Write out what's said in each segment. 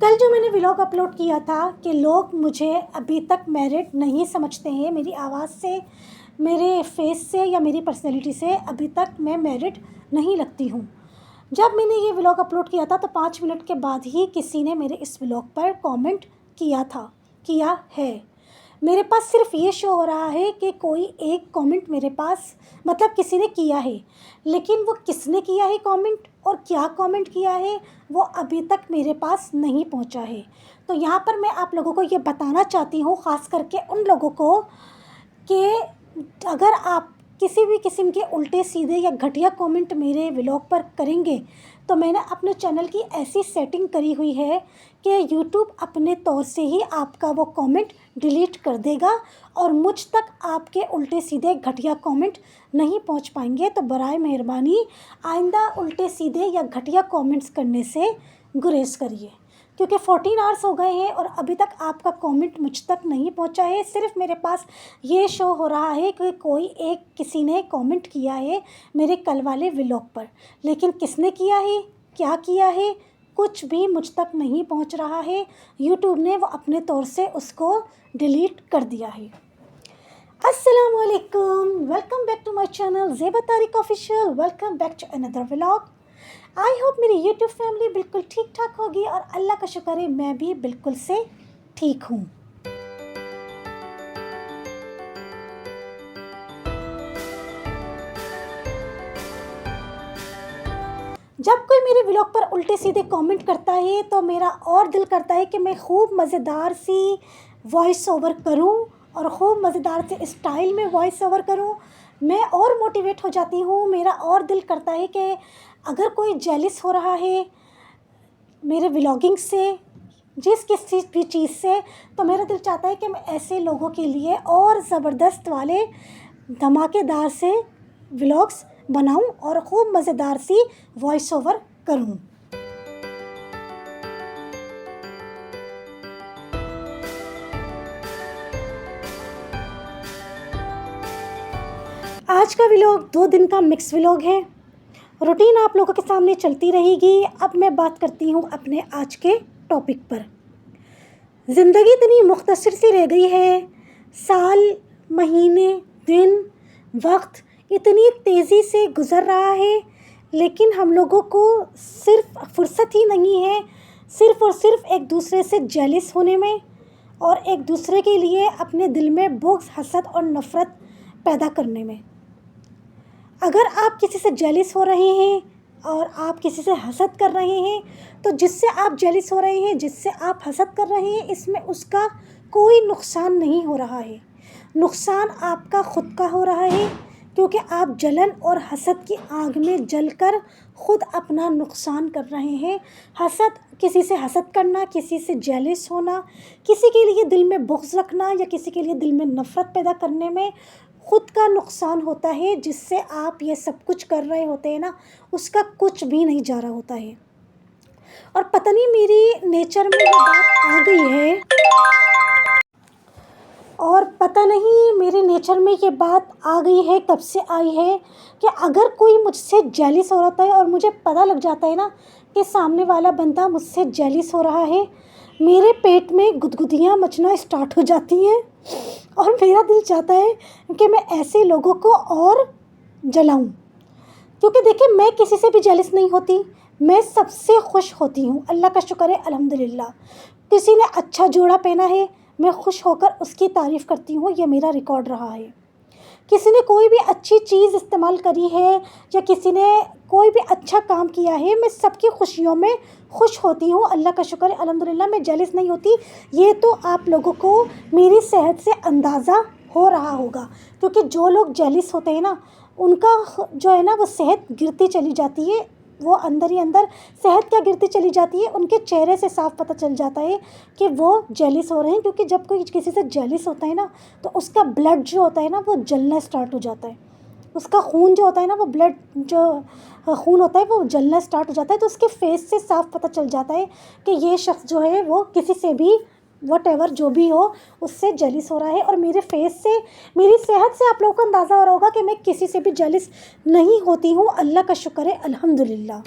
कल जो मैंने व्लॉग अपलोड किया था कि लोग मुझे अभी तक मैरिड नहीं समझते हैं, मेरी आवाज़ से, मेरे फेस से या मेरी पर्सनैलिटी से अभी तक मैं मैरिड नहीं लगती हूँ। जब मैंने ये व्लॉग अपलोड किया था तो 5 मिनट के बाद ही किसी ने मेरे इस व्लॉग पर कमेंट किया है। मेरे पास सिर्फ ये शो हो रहा है कि कोई एक कमेंट मेरे पास मतलब किसी ने किया है, लेकिन वो किसने किया है कमेंट और क्या कमेंट किया है वो अभी तक मेरे पास नहीं पहुंचा है। तो यहाँ पर मैं आप लोगों को ये बताना चाहती हूँ, ख़ास करके उन लोगों को, कि अगर आप किसी भी किस्म के उल्टे सीधे या घटिया कमेंट मेरे व्लॉग पर करेंगे तो मैंने अपने चैनल की ऐसी सेटिंग करी हुई है कि यूट्यूब अपने तौर से ही आपका वो कमेंट डिलीट कर देगा और मुझ तक आपके उल्टे सीधे घटिया कमेंट नहीं पहुंच पाएंगे। तो बराए मेहरबानी आइंदा उल्टे सीधे या घटिया कमेंट्स करने से गुरेज करिए, क्योंकि 14 आवर्स हो गए हैं और अभी तक आपका कमेंट मुझ तक नहीं पहुंचा है। सिर्फ मेरे पास ये शो हो रहा है कि कोई एक किसी ने कमेंट किया है मेरे कल वाले व्लॉग पर, लेकिन किसने किया है, क्या किया है, कुछ भी मुझ तक नहीं पहुंच रहा है। यूट्यूब ने वो अपने तौर से उसको डिलीट कर दिया है। अस्सलाम वालेकुम, welcome back to my channel Zeba Tariq official. Welcome back to another vlog. I hope मेरी यूट्यूब फैमिली बिल्कुल ठीक ठाक होगी और अल्लाह का शुक्र है मैं भी बिल्कुल से ठीक हूँ। जब कोई मेरे व्लॉग पर उल्टे सीधे कमेंट करता है तो मेरा और दिल करता है कि मैं खूब मज़ेदार सी वॉइस ओवर करूं और खूब मज़ेदार से स्टाइल में वॉइस ओवर करूं। मैं और मोटिवेट हो जाती हूं। मेरा और दिल करता है कि अगर कोई जेलिस हो रहा है मेरे व्लॉगिंग से, किसी भी चीज़ से, तो मेरा दिल चाहता है कि मैं ऐसे लोगों के लिए और ज़बरदस्त वाले धमाकेदार से व्लॉग्स बनाऊं और खूब मज़ेदार सी वॉइस ओवर करूं। आज का व्लॉग 2 दिन का मिक्स व्लॉग है। रूटीन आप लोगों के सामने चलती रहेगी। अब मैं बात करती हूँ अपने आज के टॉपिक पर। ज़िंदगी इतनी मुख्तसर सी रह गई है, साल, महीने, दिन, वक्त इतनी तेज़ी से गुज़र रहा है, लेकिन हम लोगों को सिर्फ फुर्सत ही नहीं है सिर्फ और सिर्फ एक दूसरे से जेलिस होने में और एक दूसरे के लिए अपने दिल में बुग़्ज़, हसद और नफ़रत पैदा करने में। अगर आप किसी से जेलिस हो रहे हैं और आप किसी से हसद कर रहे हैं तो जिससे आप जेलिस हो रहे हैं, जिससे आप हसद कर रहे हैं, इसमें उसका कोई नुकसान नहीं हो रहा है। नुकसान आपका ख़ुद का हो रहा है, क्योंकि आप जलन और हसद की आग में जलकर ख़ुद अपना नुकसान कर रहे हैं। हसद, किसी से हसद करना, किसी से जेलिस होना, किसी के लिए दिल में बुग़्ज़ रखना या किसी के लिए दिल में नफ़रत पैदा करने में ख़ुद का नुकसान होता है। जिससे आप ये सब कुछ कर रहे होते हैं ना, उसका कुछ भी नहीं जा रहा होता है। और पता नहीं मेरी नेचर में ये बात आ गई है, और पता नहीं मेरे नेचर में ये बात आ गई है, कब से आई है, कि अगर कोई मुझसे जेलिस हो रहा है और मुझे पता लग जाता है ना कि सामने वाला बंदा मुझसे जेलिस हो रहा है, मेरे पेट में गुदगुदियाँ मचना स्टार्ट हो जाती हैं और मेरा दिल चाहता है कि मैं ऐसे लोगों को और जलाऊं। क्योंकि देखिए, मैं किसी से भी जेलिस नहीं होती, मैं सबसे खुश होती हूँ। अल्लाह का शुक्र है, अल्हम्दुलिल्लाह। किसी ने अच्छा जोड़ा पहना है, मैं खुश होकर उसकी तारीफ़ करती हूँ, ये मेरा रिकॉर्ड रहा है। किसी ने कोई भी अच्छी चीज़ इस्तेमाल करी है या किसी ने कोई भी अच्छा काम किया है, मैं सबकी खुशियों में खुश होती हूँ। अल्लाह का शुक्र है, अल्हम्दुलिल्लाह, मैं जेलिस नहीं होती। ये तो आप लोगों को मेरी सेहत से अंदाज़ा हो रहा होगा, क्योंकि जो लोग जेलिस होते हैं ना, उनका जो है ना वो सेहत गिरती चली जाती है। वो अंदर ही अंदर सेहत क्या गिरती चली जाती है, उनके चेहरे से साफ पता चल जाता है कि वो जेलिस हो रहे हैं। क्योंकि जब कोई किसी से जेलिस होता है ना, तो उसका ब्लड जो होता है ना वो जलना स्टार्ट हो जाता है। उसका खून जो होता है ना, वो ब्लड जो खून होता है वो जलना स्टार्ट हो जाता है। तो उसके फेस से साफ पता चल जाता है कि ये शख्स जो है वो किसी से भी वॉटेवर जो भी हो उससे जेलिस हो रहा है। और मेरे फेस से, मेरी सेहत से आप लोगों को अंदाज़ा हो रहा होगा कि मैं किसी से भी जेलिस नहीं होती हूँ। अल्लाह का शुक्र है, अल्हम्दुलिल्लाह।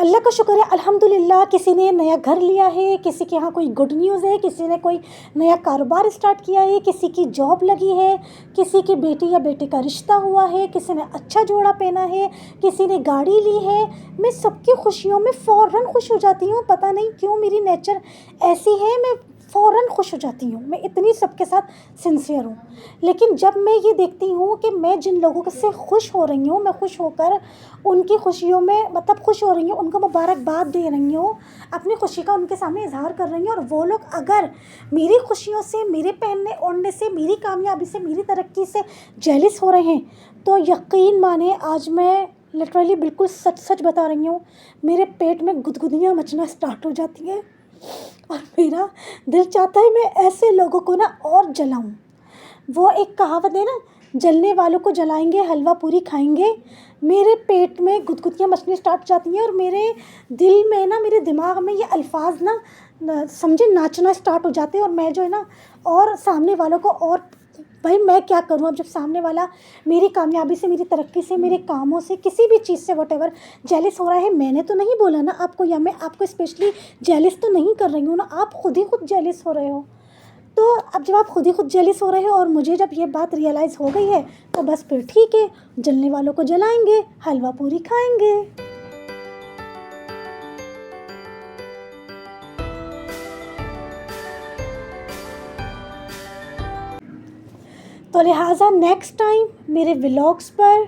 अल्लाह का शुक्र है अल्हम्दुलिल्लाह, किसी ने नया घर लिया है, किसी के यहाँ कोई गुड न्यूज़ है, किसी ने कोई नया कारोबार स्टार्ट किया है, किसी की जॉब लगी है, किसी की बेटी या बेटे का रिश्ता हुआ है, किसी ने अच्छा जोड़ा पहना है, किसी ने गाड़ी ली है। मैं सबकी खुशियों में फ़ौरन खुश हो जाती हूँ, पता नहीं क्यों मेरी नेचर ऐसी है, मैं फ़ौरन खुश हो जाती हूँ, मैं इतनी सबके साथ सिंसियर हूँ। लेकिन जब मैं ये देखती हूँ कि मैं जिन लोगों से खुश हो रही हूँ, मैं खुश होकर उनकी खुशियों में मतलब खुश हो रही हूँ, उनको मुबारकबाद दे रही हूँ, अपनी खुशी का उनके सामने इज़हार कर रही हूँ, और वो लोग अगर मेरी खुशियों से, मेरे पहनने ओढ़ने से, मेरी कामयाबी से, मेरी तरक्की से जेलिस हो रहे हैं, तो यकीन माने आज मैं लिटरली बिल्कुल सच सच बता रही हूँ, मेरे पेट में गुदगुदियाँ मचना स्टार्ट हो जाती हैं और मेरा दिल चाहता है मैं ऐसे लोगों को ना और जलाऊं। वो एक कहावत है ना, जलने वालों को जलाएंगे, हलवा पूरी खाएंगे। मेरे पेट में गुदगुदियाँ मचनी स्टार्ट हो जाती हैं और मेरे दिल में ना, मेरे दिमाग में ये अल्फाज ना समझे नाचना स्टार्ट हो जाते हैं, और मैं जो है ना, और सामने वालों को, और भाई मैं क्या करूँ अब, जब सामने वाला मेरी कामयाबी से, मेरी तरक्की से, मेरे कामों से, किसी भी चीज़ से वॉटेवर जेलिस हो रहा है। मैंने तो नहीं बोला ना आपको, या मैं आपको स्पेशली जेलिस तो नहीं कर रही हूँ ना, आप खुद ही खुद जेलिस हो रहे हो। तो अब जब आप खुद ही खुद जेलिस हो रहे हो और मुझे जब ये बात रियलाइज़ हो गई है, तो बस फिर ठीक है, जलने वालों को जलाएंगे, हलवा पूरी खाएंगे। तो लिहाजा नेक्स्ट टाइम मेरे व्लॉग्स पर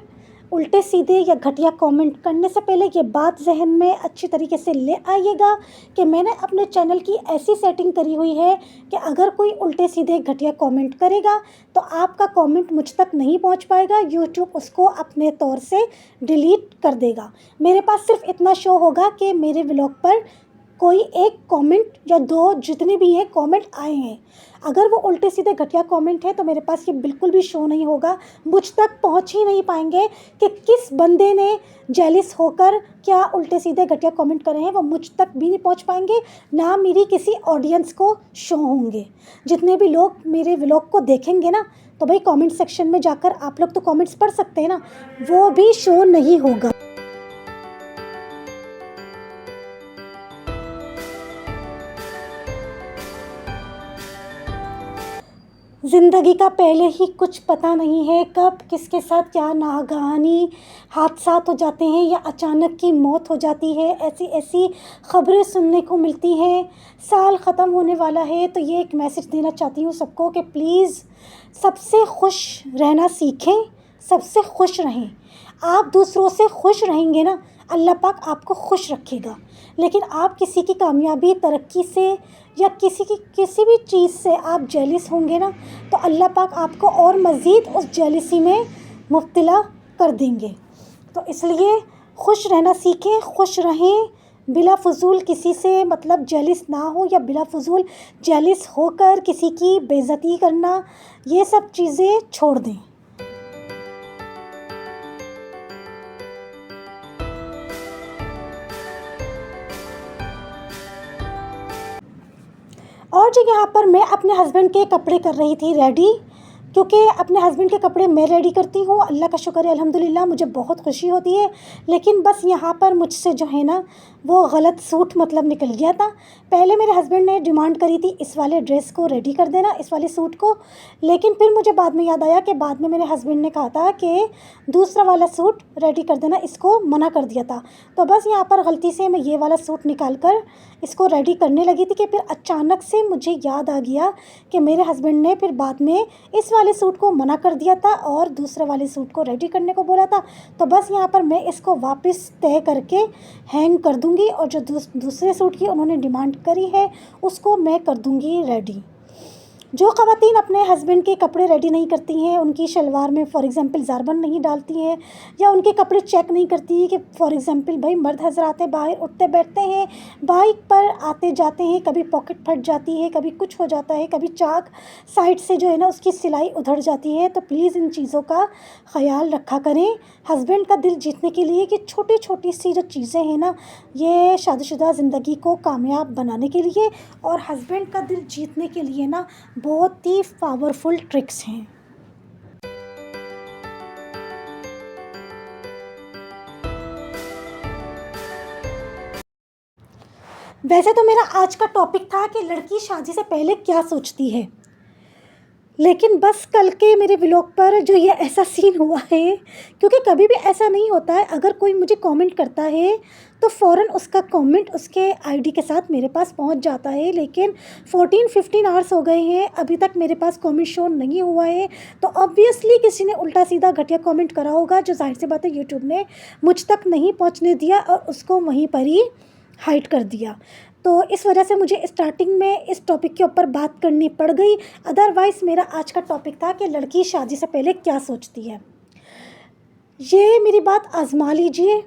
उल्टे सीधे या घटिया कमेंट करने से पहले ये बात जहन में अच्छी तरीके से ले आइएगा कि मैंने अपने चैनल की ऐसी सेटिंग करी हुई है कि अगर कोई उल्टे सीधे घटिया कमेंट करेगा तो आपका कमेंट मुझ तक नहीं पहुंच पाएगा, यूट्यूब उसको अपने तौर से डिलीट कर देगा। मेरे पास सिर्फ इतना शो होगा कि मेरे व्लॉग पर कोई एक कमेंट या दो, जितने भी हैं कमेंट आए हैं। अगर वो उल्टे सीधे घटिया कमेंट है तो मेरे पास ये बिल्कुल भी शो नहीं होगा, मुझ तक पहुंच ही नहीं पाएंगे कि किस बंदे ने जेलिस होकर क्या उल्टे सीधे घटिया कमेंट करे हैं, वो मुझ तक भी नहीं पहुंच पाएंगे, ना मेरी किसी ऑडियंस को शो होंगे। जितने भी लोग मेरे व्लॉग को देखेंगे ना, तो भाई कमेंट सेक्शन में जाकर आप लोग तो कमेंट्स पढ़ सकते हैं ना, वो भी शो नहीं होगा। ज़िंदगी का पहले ही कुछ पता नहीं है, कब किसके साथ क्या नागहानी हादसात हो जाते हैं या अचानक की मौत हो जाती है। ऐसी ऐसी ख़बरें सुनने को मिलती हैं। साल ख़त्म होने वाला है, तो ये एक मैसेज देना चाहती हूँ सबको कि प्लीज़ सबसे खुश रहना सीखें, सबसे खुश रहें। आप दूसरों से खुश रहेंगे ना, अल्लाह पाक आपको खुश रखेगा। लेकिन आप किसी की कामयाबी, तरक्की से या किसी भी चीज़ से आप जेलिस होंगे ना, तो अल्लाह पाक आपको और मज़ीद उस जेलिसी में मुब्तला कर देंगे। तो इसलिए खुश रहना सीखें, खुश रहें, बिला फ़ुज़ूल किसी से मतलब जेलिस ना हो, या बिला फ़ुज़ूल जेलिस होकर किसी की बेइज़्ज़ती करना, ये सब चीज़ें छोड़ दें। और जो यहाँ पर मैं अपने हस्बैंड के कपड़े कर रही थी रेडी, क्योंकि अपने हस्बैंड के कपड़े मैं रेडी करती हूँ, अल्लाह का शुक्र है अल्हम्दुलिल्लाह, मुझे बहुत खुशी होती है। लेकिन बस यहाँ पर मुझसे जो है ना, वो गलत सूट मतलब निकल गया था। पहले मेरे हस्बैंड ने डिमांड करी थी इस वाले ड्रेस को रेडी कर देना, इस वाले सूट को, लेकिन फिर मुझे बाद में याद आया कि बाद में मेरे हस्बैंड ने कहा था कि दूसरा वाला सूट रेडी कर देना, इसको मना कर दिया था। तो बस यहाँ पर गलती से मैं ये वाला सूट निकाल कर इसको रेडी करने लगी थी कि फिर अचानक से मुझे याद आ गया कि मेरे हस्बैंड ने फिर बाद में इस वाले सूट को मना कर दिया था और दूसरे वाले सूट को रेडी करने को बोला था। तो बस यहाँ पर मैं इसको वापस तय करके हैंग कर दूँगी, और जो दूसरे सूट की उन्होंने डिमांड करी है उसको मैं कर दूँगी रेडी। जो ख़वातीन अपने हस्बैंड के कपड़े रेडी नहीं करती हैं, उनकी शलवार में फ़ॉर एग्ज़ाम्पल ज़ारबन नहीं डालती हैं, या उनके कपड़े चेक नहीं करती हैं कि फ़ॉर एग्ज़ाम्पल भाई मर्द हज़रात बाहर उठते बैठते हैं, बाइक पर आते जाते हैं, कभी पॉकेट फट जाती है, कभी कुछ हो जाता है, कभी चाक साइड से जो है ना उसकी सिलाई उधड़ जाती है। तो प्लीज़ इन चीज़ों का ख़याल रखा करें हस्बैंड का दिल जीतने के लिए, कि छोटी छोटी सी जो चीज़ें हैं ना, ये शादीशुदा ज़िंदगी को कामयाब बनाने के लिए और हस्बैंड का दिल जीतने के लिए ना बहुत ही पावरफुल ट्रिक्स हैं। वैसे तो मेरा आज का टॉपिक था कि लड़की शादी से पहले क्या सोचती है, लेकिन बस कल के मेरे व्लॉग पर जो ये ऐसा सीन हुआ है, क्योंकि कभी भी ऐसा नहीं होता है, अगर कोई मुझे कमेंट करता है तो फ़ौरन उसका कमेंट उसके आईडी के साथ मेरे पास पहुंच जाता है, लेकिन 14-15 आवर्स हो गए हैं, अभी तक मेरे पास कमेंट शो नहीं हुआ है। तो ऑब्वियसली किसी ने उल्टा सीधा घटिया कमेंट करा होगा, जो जाहिर सी बात है यूट्यूब ने मुझ तक नहीं पहुँचने दिया और उसको वहीं पर ही हाइड कर दिया। तो इस वजह से मुझे स्टार्टिंग में इस टॉपिक के ऊपर बात करनी पड़ गई। अदरवाइज़ मेरा आज का टॉपिक था कि लड़की शादी से पहले क्या सोचती है। ये मेरी बात आज़मा लीजिए।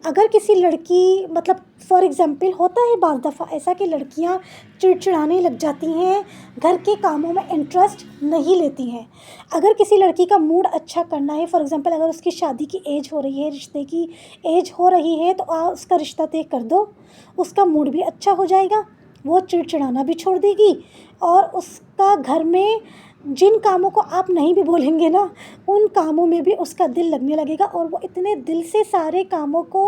अगर किसी लड़की मतलब फॉर एग्ज़ाम्पल होता है बाज़ दफ़ा ऐसा कि लड़कियां चिड़चिड़ाने लग जाती हैं, घर के कामों में इंटरेस्ट नहीं लेती हैं। अगर किसी लड़की का मूड अच्छा करना है, फॉर एग्ज़ाम्पल अगर उसकी शादी की एज हो रही है, रिश्ते की एज हो रही है, तो उसका रिश्ता तय कर दो, उसका मूड भी अच्छा हो जाएगा, वो चिड़चिड़ाना भी छोड़ देगी और उसका घर में जिन कामों को आप नहीं भी बोलेंगे ना, उन कामों में भी उसका दिल लगने लगेगा और वो इतने दिल से सारे कामों को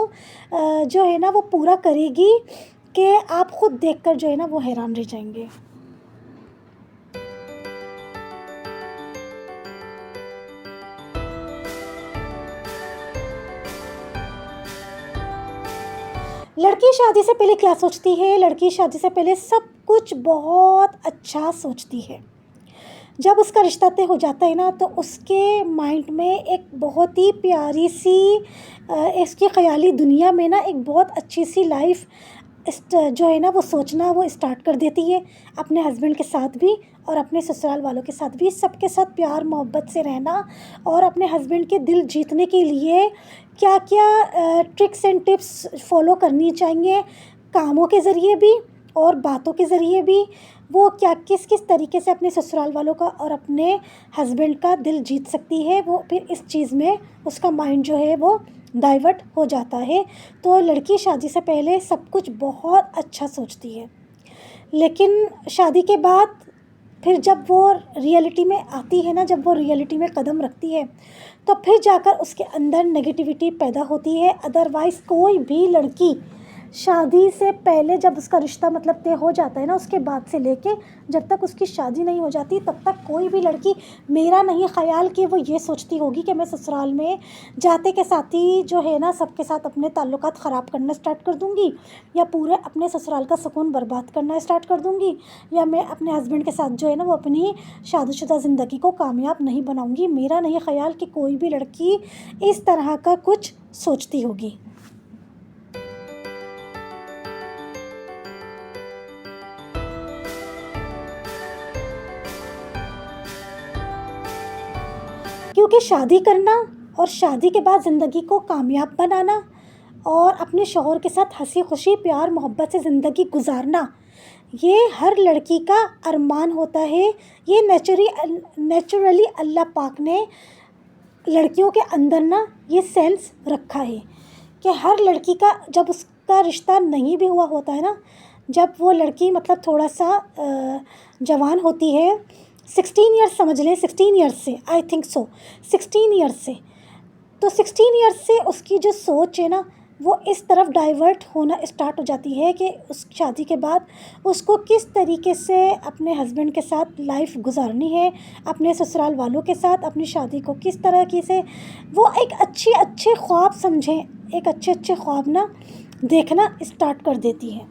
जो है ना वो पूरा करेगी कि आप ख़ुद देखकर जो है ना वो हैरान रह जाएंगे। लड़की शादी से पहले क्या सोचती है? लड़की शादी से पहले सब कुछ बहुत अच्छा सोचती है। जब उसका रिश्ता तय हो जाता है ना, तो उसके माइंड में एक बहुत ही प्यारी सी इसकी ख़याली दुनिया में ना एक बहुत अच्छी सी लाइफ जो है ना वो सोचना वो स्टार्ट कर देती है, अपने हस्बैंड के साथ भी और अपने ससुराल वालों के साथ भी, सबके साथ प्यार मोहब्बत से रहना और अपने हस्बैंड के दिल जीतने के लिए क्या क्या ट्रिक्स एंड टिप्स फॉलो करनी चाहिए, कामों के ज़रिए भी और बातों के ज़रिए भी, वो क्या किस किस तरीके से अपने ससुराल वालों का और अपने हस्बैंड का दिल जीत सकती है, वो फिर इस चीज़ में उसका माइंड जो है वो डाइवर्ट हो जाता है। तो लड़की शादी से पहले सब कुछ बहुत अच्छा सोचती है, लेकिन शादी के बाद फिर जब वो रियलिटी में आती है ना, जब वो रियलिटी में कदम रखती है, तो फिर जाकर उसके अंदर नेगेटिविटी पैदा होती है। अदरवाइज़ कोई भी लड़की शादी से पहले जब उसका रिश्ता मतलब तय हो जाता है ना, उसके बाद से लेके जब तक उसकी शादी नहीं हो जाती तब तक कोई भी लड़की, मेरा नहीं ख़याल कि वो ये सोचती होगी कि मैं ससुराल में जाते के साथ ही जो है ना सबके साथ अपने ताल्लुकात ख़राब करना स्टार्ट कर दूँगी, या पूरे अपने ससुराल का सुकून बर्बाद करना स्टार्ट कर दूँगी, या मैं अपने हस्बैंड के साथ जो है ना वो अपनी शादीशुदा ज़िंदगी को कामयाब नहीं बनाऊँगी। मेरा नहीं ख़याल कि कोई भी लड़की इस तरह का कुछ सोचती होगी। क्योंकि शादी करना और शादी के बाद ज़िंदगी को कामयाब बनाना और अपने शौहर के साथ हंसी खुशी प्यार मोहब्बत से ज़िंदगी गुजारना, ये हर लड़की का अरमान होता है। ये नेचुरली अल्लाह पाक ने लड़कियों के अंदर ना ये सेंस रखा है कि हर लड़की का जब उसका रिश्ता नहीं भी हुआ होता है ना, जब वो लड़की मतलब थोड़ा सा जवान होती है, 16 ईयर्स समझ लें, 16 ईयर्स से, आई थिंक सो 16 ईयर्स से, तो 16 ईयर्स से उसकी जो सोच है ना वो इस तरफ डाइवर्ट होना स्टार्ट हो जाती है कि उस शादी के बाद उसको किस तरीके से अपने हस्बैंड के साथ लाइफ गुजारनी है, अपने ससुराल वालों के साथ अपनी शादी को किस तरह की से वो एक अच्छे ख्वाब समझें, एक अच्छे ख्वाब ना देखना स्टार्ट कर देती है।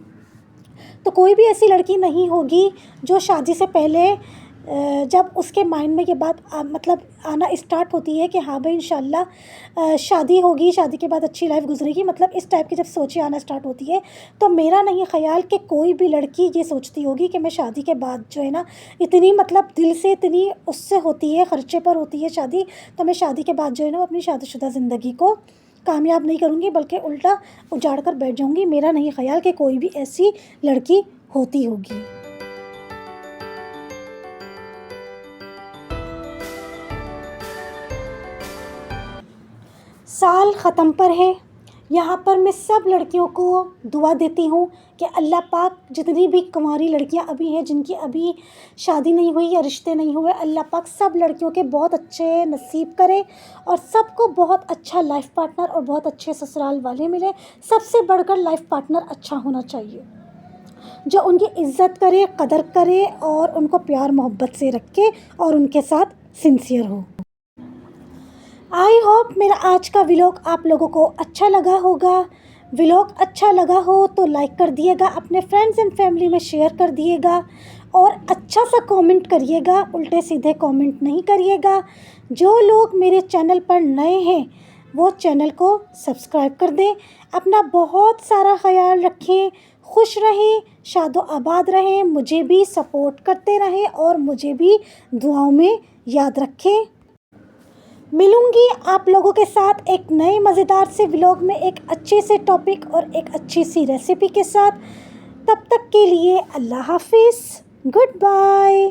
तो कोई भी ऐसी लड़की नहीं होगी जो शादी से पहले जब उसके माइंड में ये बात मतलब आना स्टार्ट होती है कि हाँ भाई इंशाल्लाह शादी होगी, शादी के बाद अच्छी लाइफ गुजरेगी, मतलब इस टाइप की जब सोचें आना स्टार्ट होती है, तो मेरा नहीं ख़याल कि कोई भी लड़की ये सोचती होगी कि मैं शादी के बाद जो है ना इतनी मतलब दिल से इतनी उससे होती है, ख़र्चे पर होती है शादी, तो मैं शादी के बाद जो है ना अपनी शादीशुदा ज़िंदगी को कामयाब नहीं करूँगी बल्कि उल्टा उजाड़ कर बैठ जाऊँगी। मेरा नहीं ख़याल कि कोई भी ऐसी लड़की होती होगी। साल ख़त्म पर है, यहाँ पर मैं सब लड़कियों को दुआ देती हूँ कि अल्लाह पाक जितनी भी कुंवारी लड़कियाँ अभी हैं जिनकी अभी शादी नहीं हुई या रिश्ते नहीं हुए, अल्लाह पाक सब लड़कियों के बहुत अच्छे नसीब करे और सबको बहुत अच्छा लाइफ पार्टनर और बहुत अच्छे ससुराल वाले मिले। सबसे बढ़कर लाइफ पार्टनर अच्छा होना चाहिए। जो उनकी इज़्ज़त करे, कदर करे और उनको प्यार मोहब्बत से रखे और उनके साथ सिंसियर हो। आई होप मेरा आज का व्लॉग आप लोगों को अच्छा लगा होगा। व्लॉग अच्छा लगा हो तो लाइक कर दिएगा, अपने फ्रेंड्स एंड फैमिली में शेयर कर दिएगा और अच्छा सा कमेंट करिएगा, उल्टे सीधे कमेंट नहीं करिएगा। जो लोग मेरे चैनल पर नए हैं वो चैनल को सब्सक्राइब कर दें। अपना बहुत सारा ख्याल रखें, खुश रहें, शादो आबाद रहें, मुझे भी सपोर्ट करते रहें और मुझे भी दुआओं में याद रखें। मिलूंगी आप लोगों के साथ एक नए मज़ेदार से व्लॉग में एक अच्छे से टॉपिक और एक अच्छी सी रेसिपी के साथ। तब तक के लिए अल्लाह हाफिज़, गुड बाय।